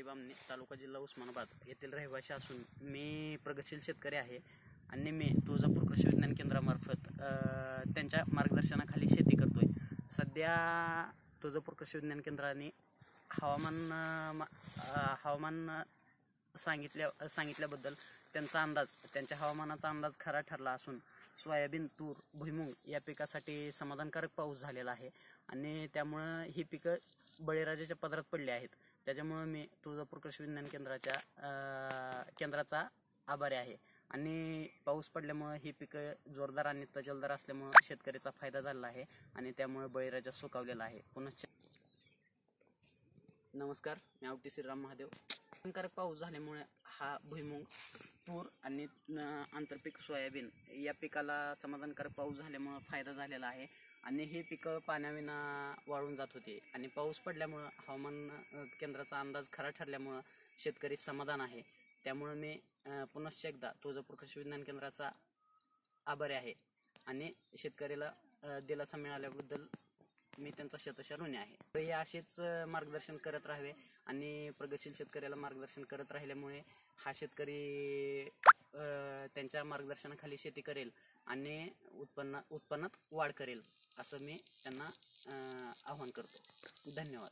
बामणे, तालुका जिल्हा उस्मानाबाद येथील रहिवासी असून मी प्रगतशील शेतकरी आहे आणि मी तुळजापूर कृषी विज्ञान केंद्रामार्फत त्यांच्या मार्गदर्शनाखाली शेती करतोय। सध्या तुळजापूर कृषी विज्ञान केंद्राने हवामान सांगितल्याबद्दल त्यांच्या हवामानाचा अंदाज खरा ठरला असून सोयाबीन, तूर, भुईमुग या पिकासाठी समाधानकारक पाऊस झालेला आहे आणि त्यामुळे ही पिकं बळीराजाच्या पदरात पडली आहेत। त्याच्यामुळे मी तुळजापूर कृषी विज्ञान केंद्राचा आभारी आहे आणि पाऊस पडल्यामुळे ही पिकं जोरदार आणि तजलदार असल्यामुळे शेतकऱ्याचा फायदा झाला आहे आणि त्यामुळे बळीराजा सुखावलेला आहे। पुनश्च नमस्कार, मी आवटी श्रीराम महादेव। समाधानकारक पाऊस झाल्यामुळे हा भुईमुग, तूर आणि आंतरपीक सोयाबीन या पिकाला समाधानकारक पाऊस झाल्यामुळे फायदा झालेला आहे आणि हे पिकं पाण्याविना वाळून जात होते आणि पाऊस पडल्यामुळं हवामान केंद्राचा अंदाज खरा ठरल्यामुळं शेतकरी समाधान आहे। त्यामुळे मी पुनश्च एकदा तुळजापूर कृषी विज्ञान केंद्राचा आभारी आहे आणि शेतकऱ्याला दिलासा मिळाल्याबद्दल मी त्यांचा शतशः ऋणी आहे। तर हे असेच मार्गदर्शन करत राहावे आणि प्रगतशील शेतकऱ्याला मार्गदर्शन करत राहिल्यामुळे हा शेतकरी त्यांच्या मार्गदर्शनाखाली शेती करेल आणि उत्पन्नात वाढ करेल असं मी त्यांना आवाहन करतो। धन्यवाद।